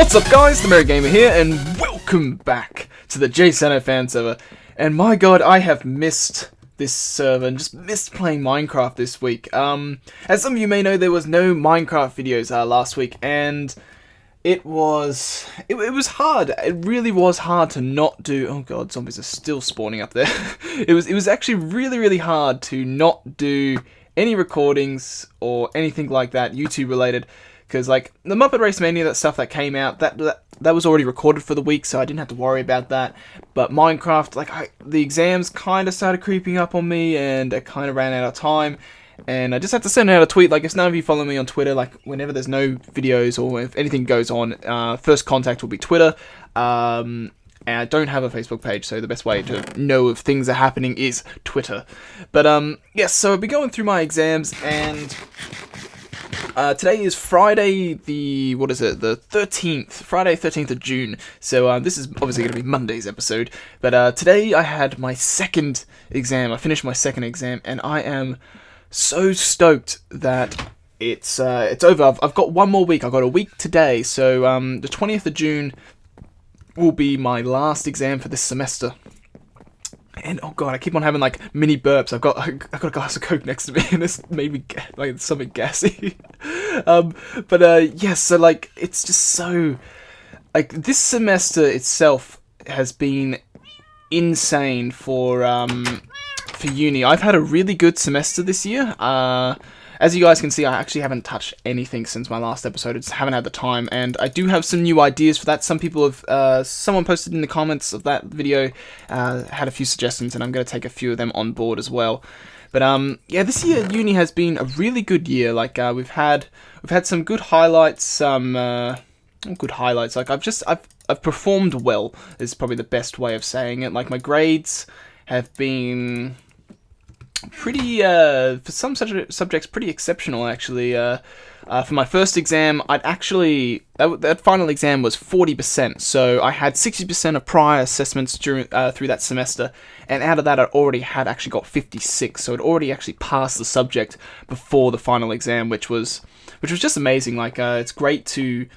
What's up guys, the Merry Gamer here, and welcome back to the Jsano Fan Server. And my god, I have missed this server and just missed playing Minecraft this week. As some of you may know, there was no Minecraft videos last week, and it was hard. It really was hard to not do. Oh god, zombies are still spawning up there. It was actually really hard to not do any recordings or anything like that YouTube related. Because, like, the Muppet Race Mania, that stuff that came out, that was already recorded for the week, so I didn't have to worry about that. But Minecraft, like, the exams kind of started creeping up on me, and I kind of ran out of time. And I just had to send out a tweet, like, if none of you follow me on Twitter, like, whenever there's no videos or if anything goes on, first contact will be Twitter. And I don't have a Facebook page, so the best way to know if things are happening is Twitter. But, yes, so I've been going through my exams, and today is Friday the 13th, Friday 13th of June, so this is obviously going to be Monday's episode, but today I had my second exam. I finished my second exam, and I am so stoked that it's over. I've got one more week. I've got a week today, so the 20th of June will be my last exam for this semester. And oh god, I keep on having like mini burps. I've got a glass of Coke next to me, and this made me like something gassy. Yes, so like it's just so like this semester itself has been insane for uni. I've had a really good semester this year. As you guys can see, I actually haven't touched anything since my last episode. I just haven't had the time, and I do have some new ideas for that. Some people have, someone posted in the comments of that video, had a few suggestions, and I'm going to take a few of them on board as well. But yeah, this year uni has been a really good year. Like we've had some good highlights, some good highlights. Like I've performed well is probably the best way of saying it. Like my grades have been pretty, for some subjects, pretty exceptional, actually. For my first exam, that final exam was 40%, so I had 60% of prior assessments through that semester, and out of that I already had actually got 56, so I'd already actually passed the subject before the final exam, which was just amazing. Like, it's great to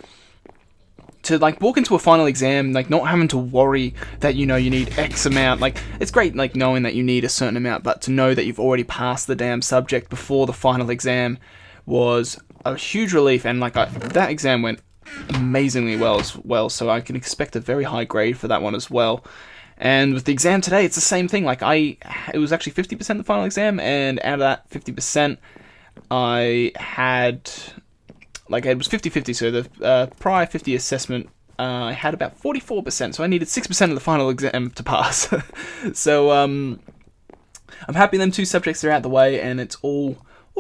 like walk into a final exam, like not having to worry that you need X amount. Like it's great like knowing that you need a certain amount, but to know that you've already passed the damn subject before the final exam was a huge relief. And like that exam went amazingly well as well, so I can expect a very high grade for that one as well. And with the exam today, it's the same thing. Like it was actually 50% the final exam, and out of that 50%, I had, like, it was 50-50, so the prior 50 assessment, I had about 44%, so I needed 6% of the final exam to pass. So, I'm happy them two subjects are out the way, and it's all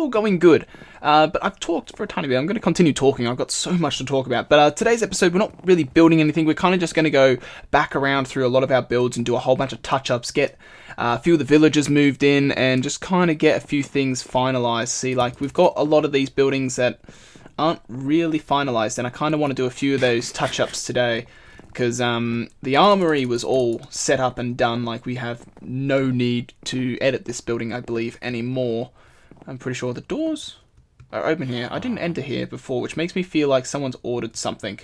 going good. But I've talked for a tiny bit. I'm going to continue talking. I've got so much to talk about. But today's episode, we're not really building anything. We're kind of just going to go back around through a lot of our builds and do a whole bunch of touch-ups, get a few of the villagers moved in, and just kind of get a few things finalized. See, like, we've got a lot of these buildings that aren't really finalized, and I kind of want to do a few of those touch-ups today, because the armory was all set up and done. Like, we have no need to edit this building, I believe, anymore. I'm pretty sure the doors are open here. I didn't enter here before, which makes me feel like someone's ordered something.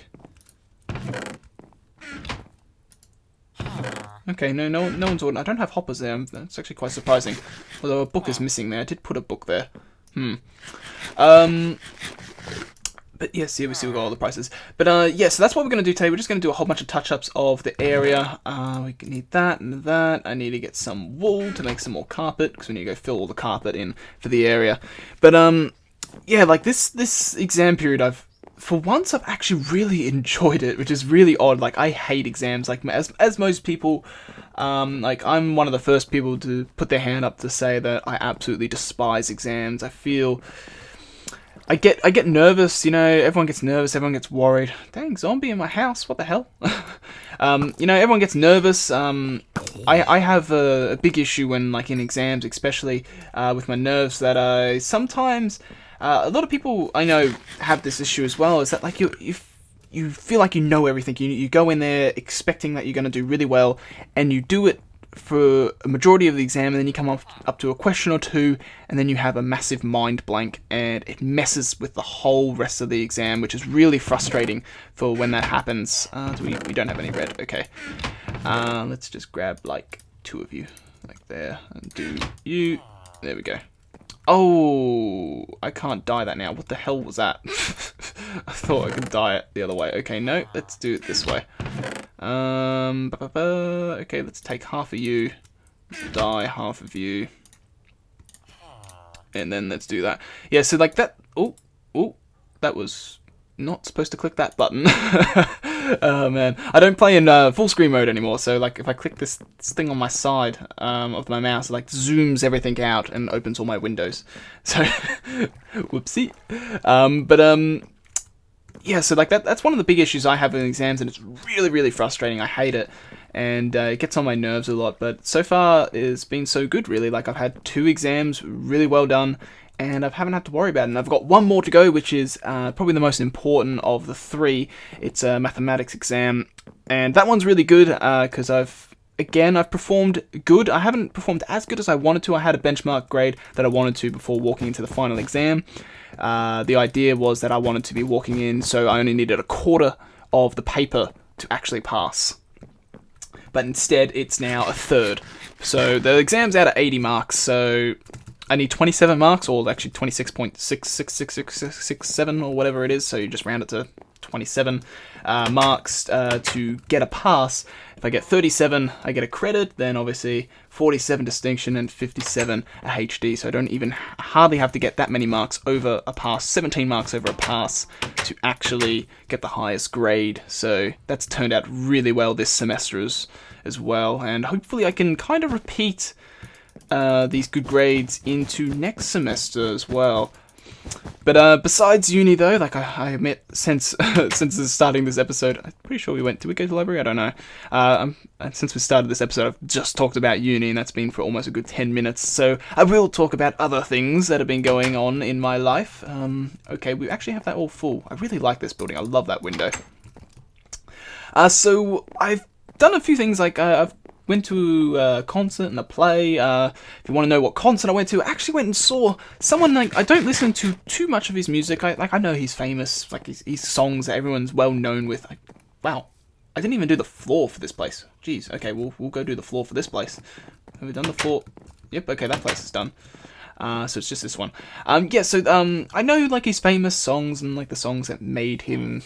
Okay, no one's ordered. I don't have hoppers there. That's actually quite surprising. Although a book is missing there. I did put a book there. But yes, here we see we got all the prices. But yeah, so that's what we're going to do today. We're just going to do a whole bunch of touch-ups of the area. We need that and that. I need to get some wool to make some more carpet, because we need to go fill all the carpet in for the area. But yeah, like this exam period, for once I've actually really enjoyed it, which is really odd. Like, I hate exams. Like, as most people, like, I'm one of the first people to put their hand up to say that I absolutely despise exams. I get nervous, everyone gets nervous, everyone gets worried. Dang, zombie in my house, what the hell? Everyone gets nervous. I have a big issue when, like, in exams, especially with my nerves, that I sometimes, a lot of people I know have this issue as well, is that, like, you feel like you know everything. You go in there expecting that you're going to do really well, and you do it for a majority of the exam, and then you come up to a question or two, and then you have a massive mind blank, and it messes with the whole rest of the exam, which is really frustrating for when that happens. We don't have any red. Okay. Let's just grab like 2 of you, like there, and do you. There we go. Oh, I can't dye that now. What the hell was that? I thought I could dye it the other way. Okay, no, let's do it this way. Okay, let's take half of you, dye half of you, and then let's do that. Yeah, so like that. Oh, that was not supposed to click that button. Oh man, I don't play in full screen mode anymore, so like if I click this thing on my side of my mouse, it like zooms everything out and opens all my windows. So whoopsie. Yeah, so like that's one of the big issues I have in exams, and it's really frustrating. I hate it, and it gets on my nerves a lot, but so far it's been so good, really. Like I've had 2 exams really well done, and I haven't had to worry about it. And I've got 1 more to go, which is probably the most important of the 3. It's a mathematics exam, and that one's really good because I've performed good. I haven't performed as good as I wanted to. I had a benchmark grade that I wanted to before walking into the final exam. The idea was that I wanted to be walking in, so I only needed a quarter of the paper to actually pass. But instead, it's now a third. So the exam's out of 80 marks, so I need 27 marks, or actually 26.66667 or whatever it is, so you just round it to 27 marks to get a pass. If I get 37, I get a credit, then obviously 47 distinction and 57 a HD, so I don't even hardly have to get that many marks over a pass, 17 marks over a pass to actually get the highest grade. So that's turned out really well this semester as well, and hopefully I can kind of repeat these good grades into next semester as well. But besides uni though, like I admit, since starting this episode, I'm pretty sure did we go to the library? I don't know. Since we started this episode, I've just talked about uni, and that's been for almost a good 10 minutes. So I will talk about other things that have been going on in my life. Okay, we actually have that all full. I really like this building. I love that window. So I've done a few things, like I've went to a concert and a play. If you want to know what concert I went to, I actually went and saw someone, like, I don't listen to too much of his music. I know he's famous, like his songs that everyone's well known with. Wow, I didn't even do the floor for this place. Jeez, okay, we'll go do the floor for this place. Have we done the floor? Yep, okay, that place is done. So it's just this one. Yeah, so I know like his famous songs and like the songs that made him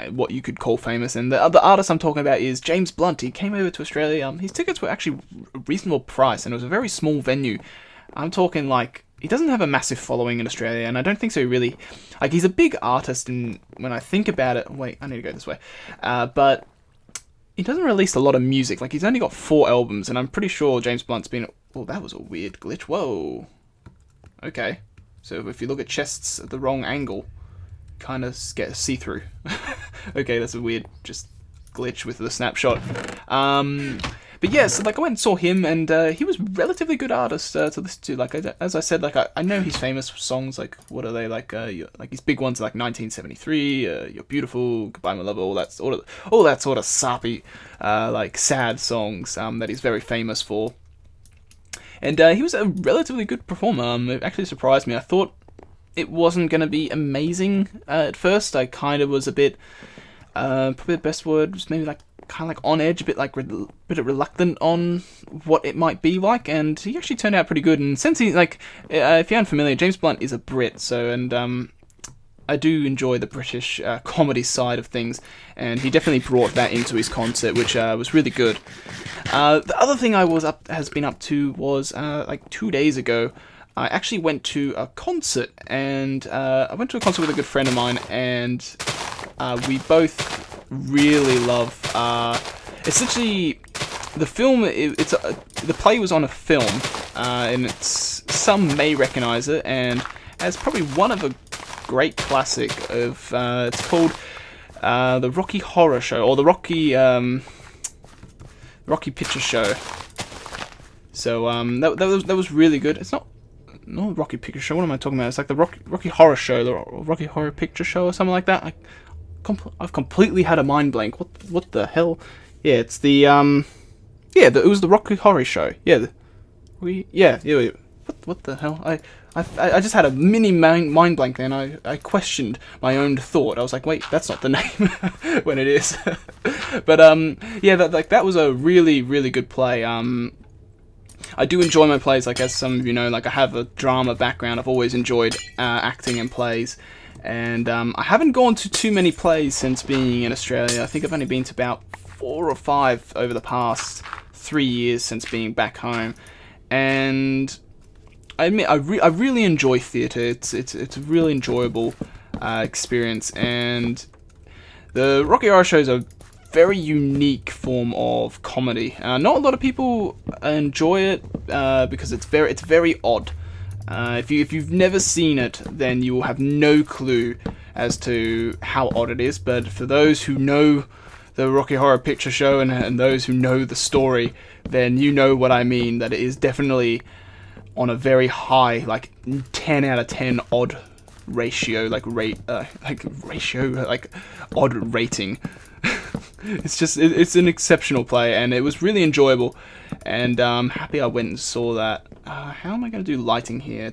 what you could call famous, and the other artist I'm talking about is James Blunt. He came over to Australia. His tickets were actually a reasonable price, and it was a very small venue. I'm talking like, he doesn't have a massive following in Australia, and I don't think so really. Like, he's a big artist, and when I think about it, wait, I need to go this way. But he doesn't release a lot of music. Like, he's only got 4 albums, and I'm pretty sure James Blunt's been. Oh, that was a weird glitch. Whoa. Okay. So if you look at chests at the wrong angle, kind of get see-through. Okay, that's a weird just glitch with the snapshot. But yeah, so like I went and saw him, and he was a relatively good artist to listen to. Like as I said, like I know his famous songs. Like, what are they, like? Like his big ones are like 1973, You're Beautiful, Goodbye My Lover, all that sort of sappy, like sad songs that he's very famous for. And he was a relatively good performer. It actually surprised me. I thought it wasn't going to be amazing at first. I kind of was a bit, probably the best word was maybe like kind of like on edge, a bit like bit reluctant on what it might be like, and he actually turned out pretty good. And since he, like, if you aren't familiar, James Blunt is a Brit, so, and I do enjoy the British comedy side of things, and he definitely brought that into his concert, which was really good. The other thing I has been up to was like 2 days ago, I actually went to a concert, and I went to a concert with a good friend of mine, and we both really love. Essentially, the film. The play was on a film, and some may recognise it, and as probably one of a great classic of. It's called the Rocky Horror Show, or the Rocky Picture Show. So that was really good. It's not Rocky Picture Show. What am I talking about? It's like the Rocky Horror Show, the Rocky Horror Picture Show, or something like that. I've completely had a mind blank. What the hell? Yeah, it's the Yeah, it was the Rocky Horror Show. Yeah, yeah. What the hell? I just had a mini mind blank then. I questioned my own thought. I was like, wait, that's not the name when it is. But yeah, that was a really, really good play. I do enjoy my plays, like as some of you know, like I have a drama background. I've always enjoyed acting in plays, and I haven't gone to too many plays since being in Australia. I think I've only been to about 4 or 5 over the past 3 years since being back home, and I admit I really enjoy theatre. It's a really enjoyable experience, and the Rocky Horror Show is a very unique form of comedy. Not a lot of people enjoy it because it's very odd. If you've never seen it, then you will have no clue as to how odd it is. But for those who know the Rocky Horror Picture Show and those who know the story, then you know what I mean. That it is definitely on a very high, like 10 out of 10 odd ratio, like odd rating. It's an exceptional play, and it was really enjoyable, and I'm happy I went and saw that. How am I going to do lighting here?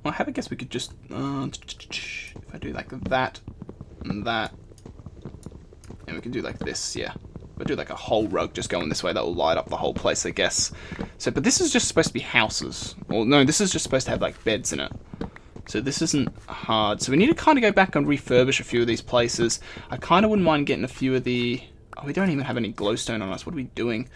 Well, I guess we could just if I do like that and that, and we can do like this, yeah. We'll do like a whole rug just going this way. That will light up the whole place, I guess. So, but this is just supposed to be houses. Well, no, this is just supposed to have like beds in it. So this isn't hard. So we need to kind of go back and refurbish a few of these places. I kind of wouldn't mind getting a few of the... Oh, we don't even have any glowstone on us. What are we doing?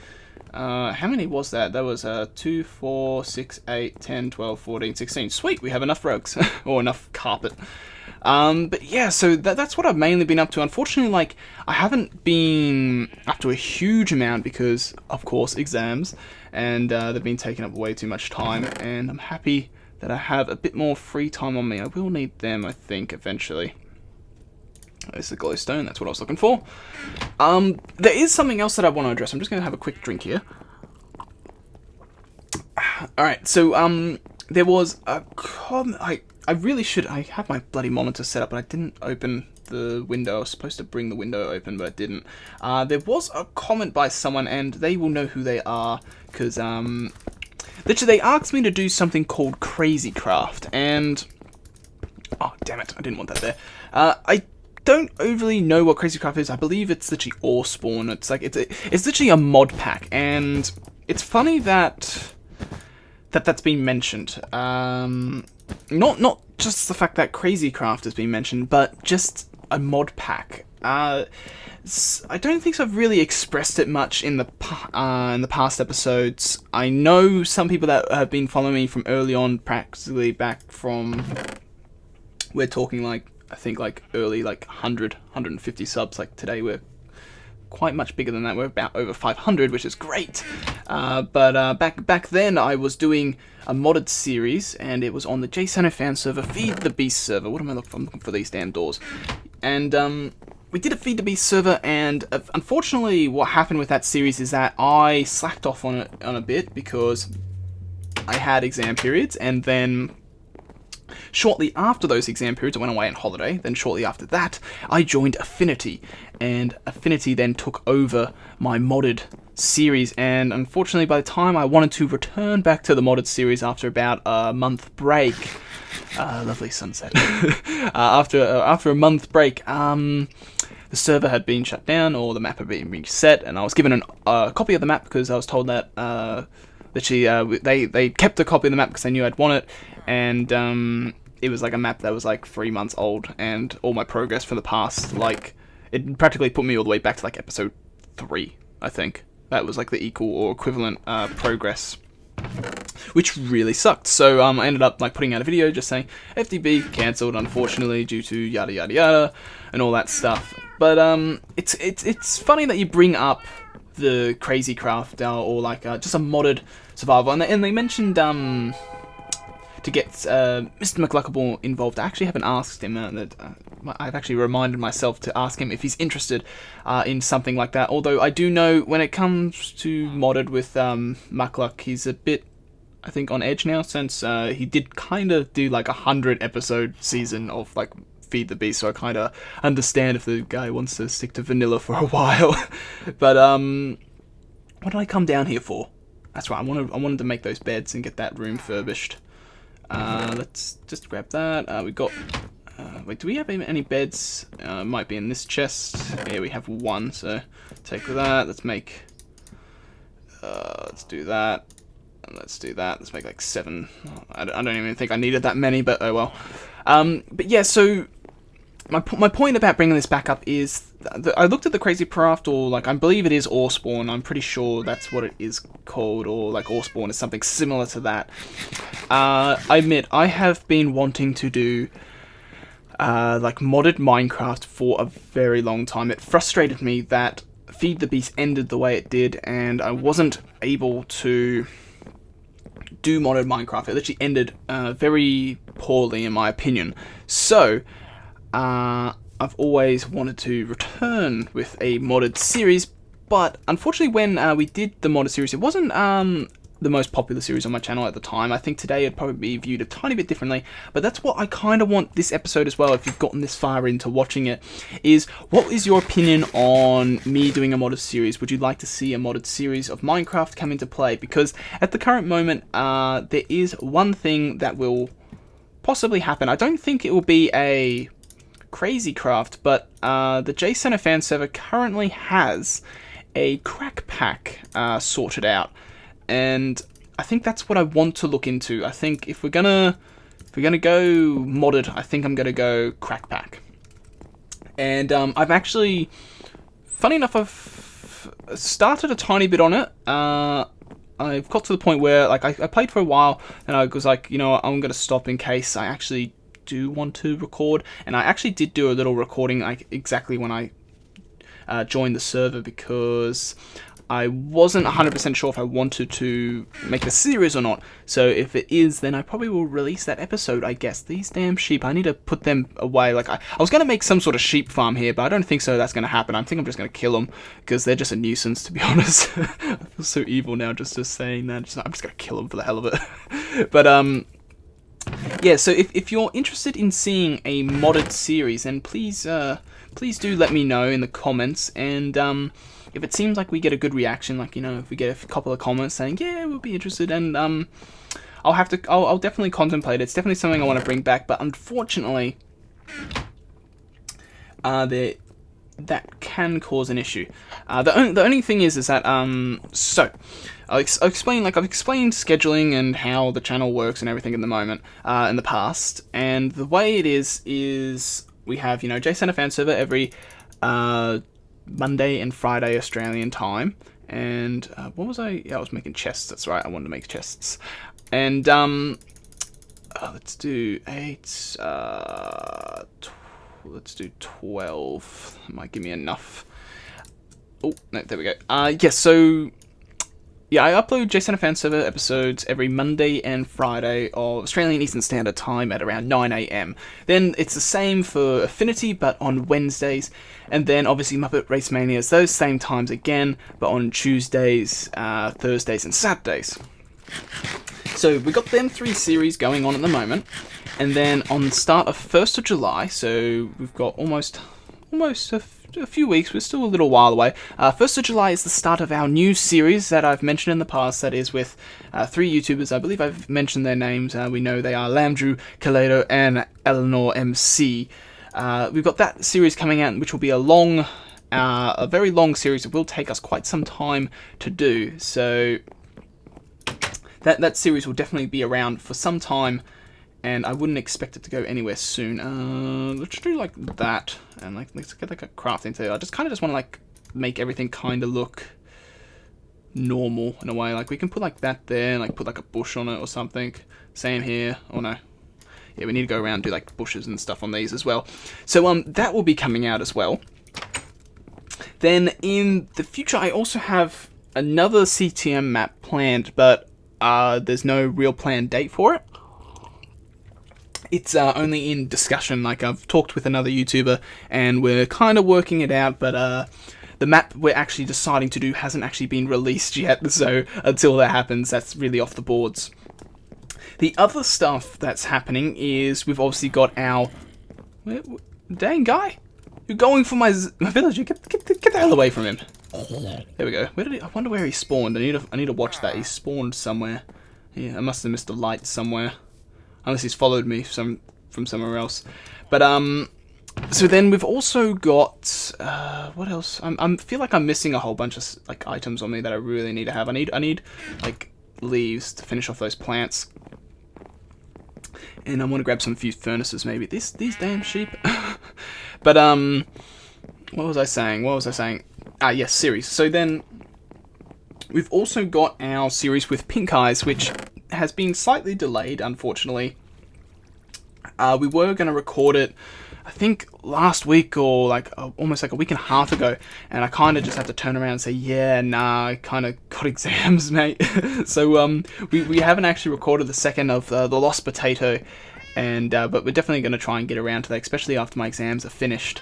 How many was that? That was 2, 4, 6, 8, 10, 12, 14, 16. Sweet, we have enough rugs. Or enough carpet. But yeah, so that's what I've mainly been up to. Unfortunately, like, I haven't been up to a huge amount because, of course, exams. And they've been taking up way too much time. And I'm happy that I have a bit more free time on me. I will need them, I think, eventually. There's the glowstone, that's what I was looking for. There is something else that I want to address. I'm just going to have a quick drink here. Alright, so, there was a I really should... I have my bloody monitor set up, but I didn't open the window. I was supposed to bring the window open, but I didn't. There was a comment by someone, and they will know who they are, because, literally, they asked me to do something called Crazy Craft, and... Oh, damn it, I didn't want that there. I don't overly know what Crazy Craft is. I believe it's literally ore spawn. It's like, it's literally a mod pack, and it's funny that that's been mentioned. Not just the fact that Crazy Craft has been mentioned, but just a mod pack. I don't think I've really expressed it much in the past episodes. I know some people that have been following me from early on, practically back from, we're talking like, I think like early like 100, 150 subs. Like today we're quite much bigger than that. We're about over 500, which is great. But back then I was doing a modded series, and it was on the Jsano Fan Server, Feed the Beast server. What am I looking for? I'm looking for these damn doors. And we did a Feed the Beast server, and unfortunately what happened with that series is that I slacked off on it a bit because I had exam periods, and then shortly after those exam periods, I went away on holiday. Then shortly after that, I joined Affinity, and Affinity then took over my modded series, and unfortunately by the time I wanted to return back to the modded series after about a month break, lovely sunset, after a month break, the server had been shut down, or the map had been reset, and I was given a copy of the map because I was told that literally they kept a copy of the map because they knew I'd want it, and it was like a map that was like 3 months old, and all my progress for the past, like, it practically put me all the way back to like episode 3, I think. That was like the equal or equivalent progress, which really sucked. So I ended up like putting out a video just saying FDB cancelled, unfortunately, due to yada yada yada and all that stuff. But it's funny that you bring up the Crazy Craft or like just a modded survival, and they mentioned to get Mr. McLuckable involved. I actually haven't asked him. I've actually reminded myself to ask him if he's interested in something like that. Although I do know when it comes to modded with Muckluck, he's a bit, I think, on edge now, since he did kind of do like 100 episode season of like Feed the Beast, so I kind of understand if the guy wants to stick to vanilla for a while. But what did I come down here for? That's right, I wanted to make those beds and get that room furbished. Let's just grab that. We got. Wait, do we have any beds? Might be in this chest. Yeah, we have one, so take that. Let's make. Let's do that. And let's do that. Let's make like 7. I don't even think I needed that many, but oh well. But yeah, so my point about bringing this back up is I looked at the Crazy Craft, or like I believe it is Ore Spawn. I'm pretty sure that's what it is called, or like Ore Spawn is something similar to that. I admit I have been wanting to do like modded Minecraft for a very long time. It frustrated me that Feed the Beast ended the way it did, and I wasn't able to do modded Minecraft. It literally ended very poorly, in my opinion. So, I've always wanted to return with a modded series, but unfortunately when we did the modded series, it wasn't the most popular series on my channel at the time. I think today it'd probably be viewed a tiny bit differently, but that's what I kind of want this episode as well, if you've gotten this far into watching it, is what is your opinion on me doing a modded series? Would you like to see a modded series of Minecraft come into play? Because at the current moment, there is one thing that will possibly happen. I don't think it will be a Crazy Craft, but the Jsano Fan Server currently has a crack pack sorted out. And I think that's what I want to look into. I think if we're gonna go modded, I think I'm gonna go crack pack. And I've actually, funny enough, I've started a tiny bit on it. I've got to the point where like I played for a while, and I was like, you know what, I'm gonna stop in case I actually do want to record. And I actually did do a little recording like exactly when I joined the server, because I wasn't 100% sure if I wanted to make a series or not. So if it is, then I probably will release that episode, I guess. These damn sheep, I need to put them away. Like I was going to make some sort of sheep farm here, but I don't think so that's going to happen. I think I'm just going to kill them, because they're just a nuisance, to be honest. I feel so evil now just saying that. I'm just going to kill them for the hell of it. But yeah, so if you're interested in seeing a modded series, then please do let me know in the comments. And if it seems like we get a good reaction, like, you know, if we get a couple of comments saying, yeah, we'll be interested, and I'll definitely contemplate it. It's definitely something I want to bring back, but unfortunately, that can cause an issue. The only thing is that, so, I'll explain, like, I've explained scheduling and how the channel works and everything in the moment, in the past, and the way it is we have, you know, Jsano Fan Server every, Monday and Friday Australian time, and what was I? Yeah, I was making chests. That's right, I wanted to make chests. And let's do 8. Let's do 12. That might give me enough. Oh no, there we go. Yes. So yeah, I upload Jsano Fan Server episodes every Monday and Friday of Australian Eastern Standard Time at around 9 AM. Then it's the same for Affinity, but on Wednesdays. And then obviously Muppet Race Manias, those same times again, but on Tuesdays, Thursdays, and Saturdays. So we've got them 3 series going on at the moment. And then on the start of 1st of July, so we've got almost a few weeks, we're still a little while away. 1st of July is the start of our new series that I've mentioned in the past, that is with 3 YouTubers. I believe I've mentioned their names. We know they are Lamdrew, Kaledo, and Eleanor MC. We've got that series coming out, which will be a very long series. It will take us quite some time to do, so that series will definitely be around for some time, and I wouldn't expect it to go anywhere soon. Let's do like that, and let's get like a crafting table. I just want to like make everything kind of look normal in a way. Like we can put like that there, and like put like a bush on it or something. Same here. Oh no. Yeah, we need to go around and do like bushes and stuff on these as well. So that will be coming out as well. Then in the future, I also have another CTM map planned, but there's no real planned date for it. It's only in discussion. Like I've talked with another YouTuber, and we're kind of working it out, but the map we're actually deciding to do hasn't actually been released yet. So until that happens, that's really off the boards. The other stuff that's happening is we've obviously got our... Dang guy, you're going for my villager. Get the hell away from him. There we go. Where did he? I wonder where he spawned. I need to watch that. He spawned somewhere. Yeah, I must have missed a light somewhere, unless he's followed me from somewhere else. But so then we've also got what else? I feel like I'm missing a whole bunch of like items on me that I really need to have. I need like leaves to finish off those plants, and I want to grab some few furnaces maybe. These damn sheep. But what was I saying? Yes, series. So then we've also got our series with Pink Eyes, which has been slightly delayed, unfortunately. We were going to record it, I think, last week or like almost like a week and a half ago, and I kind of just had to turn around and say, yeah, nah, I kind of got exams, mate. So we haven't actually recorded the second of the Lost Potato, and but we're definitely going to try and get around to that, especially after my exams are finished.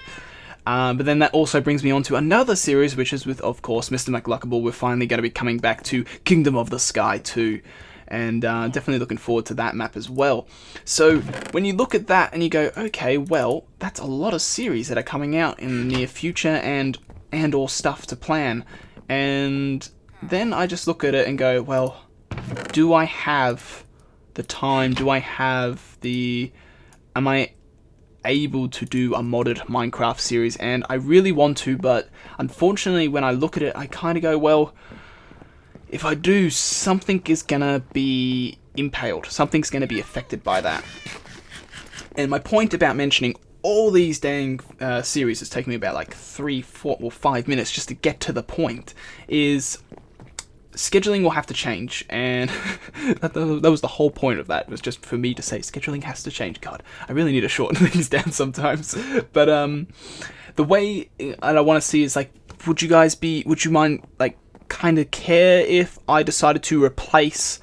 But then that also brings me on to another series, which is with, of course, Mr. McLuckable. We're finally going to be coming back to Kingdom of the Sky 2. And definitely looking forward to that map as well. So when you look at that and you go, okay, well, that's a lot of series that are coming out in the near future and or stuff to plan. And then I just look at it and go, well, do I have the time? Am I able to do a modded Minecraft series? And I really want to, but unfortunately when I look at it, I kind of go, well, if I do, something is gonna be impaled. Something's gonna be affected by that. And my point about mentioning all these dang series is taking me about like 3, 4, or 5 minutes just to get to the point is scheduling will have to change, and that was the whole point of that, was just for me to say scheduling has to change. God, I really need to shorten these down sometimes. But the way I want to see is like, would you mind like kind of care if I decided to replace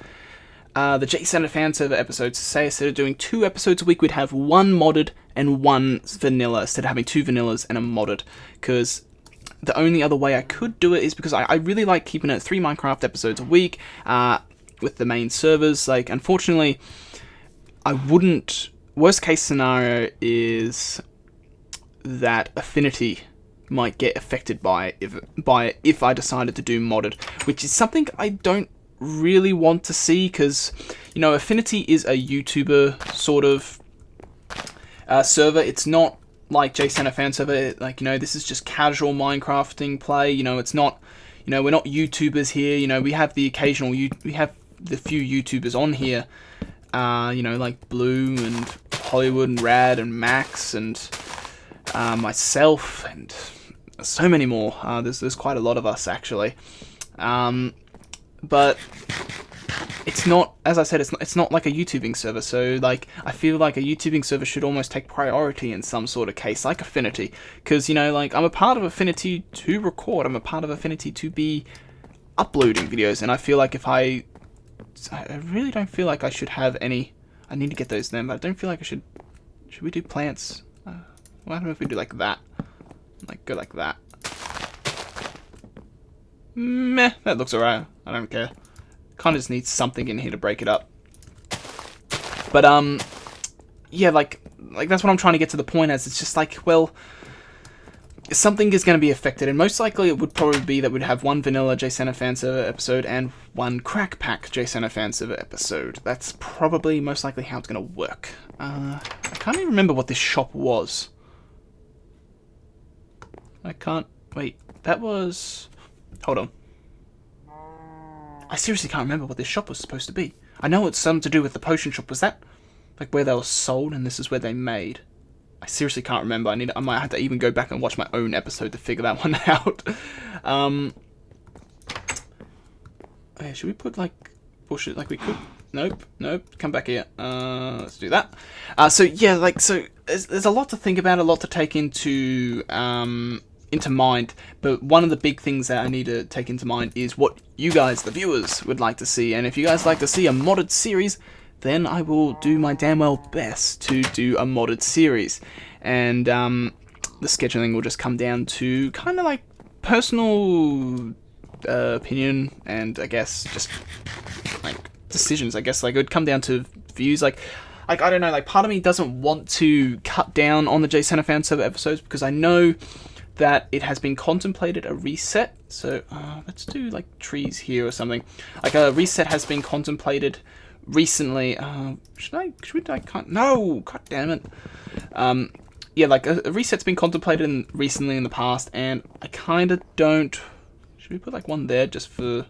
the Jsano Fan Server episodes? Say instead of doing 2 episodes a week, we'd have 1 modded and 1 vanilla, instead of having 2 vanillas and a modded. Because the only other way I could do it is because I really like keeping it at 3 Minecraft episodes a week with the main servers. Like, unfortunately, I wouldn't. Worst case scenario is that Affinity might get affected by it if I decided to do modded, which is something I don't really want to see, because, you know, Affinity is a YouTuber sort of server. It's not like Jsano Fan Server. Like, you know, this is just casual Minecrafting play. You know, it's not, you know, we're not YouTubers here. You know, we have the occasional, we have the few YouTubers on here, you know, like Blue and Hollywood and Rad and Max and myself and so many more. There's quite a lot of us, actually. But it's not, as I said, it's not like a YouTubing server. So like, I feel like a YouTubing server should almost take priority in some sort of case, like Affinity, because, you know, like, I'm a part of Affinity to record. I'm a part of Affinity to be uploading videos, and I feel like if I really don't feel like I should have any. I need to get those then, but I don't feel like I should. Should we do plants? What happens if we do like that? Like, go like that. Meh, that looks alright. I don't care. Kind of just needs something in here to break it up. But, yeah, like that's what I'm trying to get to the point as. It's just like, well, something is going to be affected, and most likely it would probably be that we'd have 1 vanilla Jsano Fan Server episode and 1 crack pack Jsano Fan Server episode. That's probably most likely how it's going to work. I can't even remember what this shop was. I can't... Wait, that was... Hold on. I seriously can't remember what this shop was supposed to be. I know it's something to do with the potion shop. Was that like where they were sold and this is where they made? I seriously can't remember. I might have to even go back and watch my own episode to figure that one out. Okay, should we put like bullshit like we could? Nope. Come back here. Let's do that. So yeah, like, so there's a lot to think about, a lot to take into mind, but one of the big things that I need to take into mind is what you guys, the viewers, would like to see. And if you guys like to see a modded series, then I will do my damn well best to do a modded series. And the scheduling will just come down to kind of like personal opinion, and I guess just like decisions. I guess like it would come down to views. Like, like, I don't know, like, part of me doesn't want to cut down on the Jsano Fan Server episodes, because I know that it has been contemplated a reset. So let's do like trees here or something. Like a reset has been contemplated recently. No, god damn it. Yeah, like a reset's been contemplated recently in the past, and I kind of don't. Should we put like one there just for, you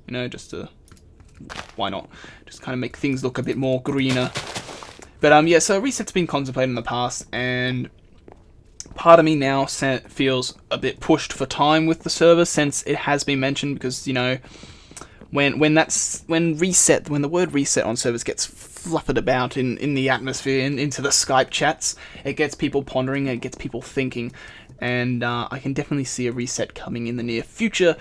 know, just to, why not? Just kind of make things look a bit more greener. But yeah, so a reset's been contemplated in the past, and part of me now feels a bit pushed for time with the server, since it has been mentioned, because, you know, when the word reset on servers gets fluttered about in the atmosphere and into the Skype chats, it gets people pondering, it gets people thinking, and I can definitely see a reset coming in the near future.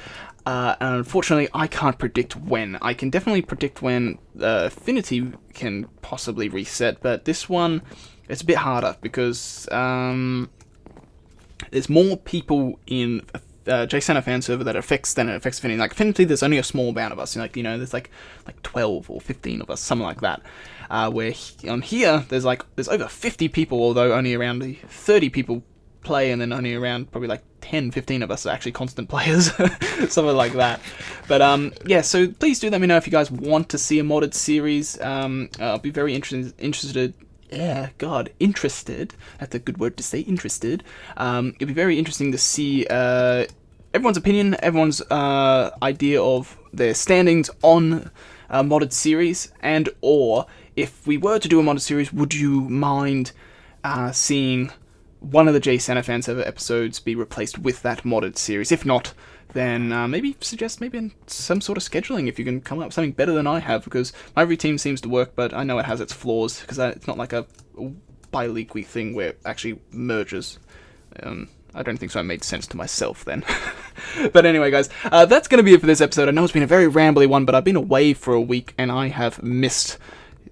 And unfortunately, I can't predict when. I can definitely predict when Affinity can possibly reset, but this one, it's a bit harder, because there's more people in Jsano Fan Server that affects than it affects Affinity. Like Affinity, there's only a small amount of us. Like, you know, there's like 12 or 15 of us, something like that. Where on here, there's over 50 people, although only around 30 people play, and then only around probably like 10, 15 of us are actually constant players, something like that. But yeah, so please do let me know if you guys want to see a modded series. I'll be very interested. Yeah, God, interested. That's a good word to say, interested. It'd be very interesting to see everyone's opinion, everyone's idea of their standings on a modded series, and or if we were to do a modded series, would you mind seeing one of the Jsano Fan Server episodes be replaced with that modded series? If not, then maybe suggest some sort of scheduling if you can come up with something better than I have, because my routine seems to work, but I know it has its flaws, because it's not like a bi-weekly thing where it actually merges. I don't think so. It made sense to myself then. But anyway, guys, that's going to be it for this episode. I know it's been a very rambly one, but I've been away for a week, and I have missed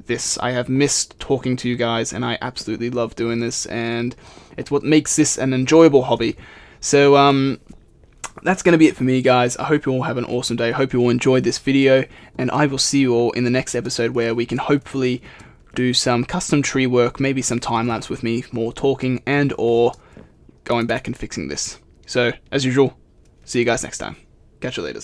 this. I have missed talking to you guys, and I absolutely love doing this, and it's what makes this an enjoyable hobby. So, that's going to be it for me, guys. I hope you all have an awesome day. I hope you all enjoyed this video, and I will see you all in the next episode, where we can hopefully do some custom tree work, maybe some time-lapse with me, more talking, and or going back and fixing this. So, as usual, see you guys next time. Catch you later.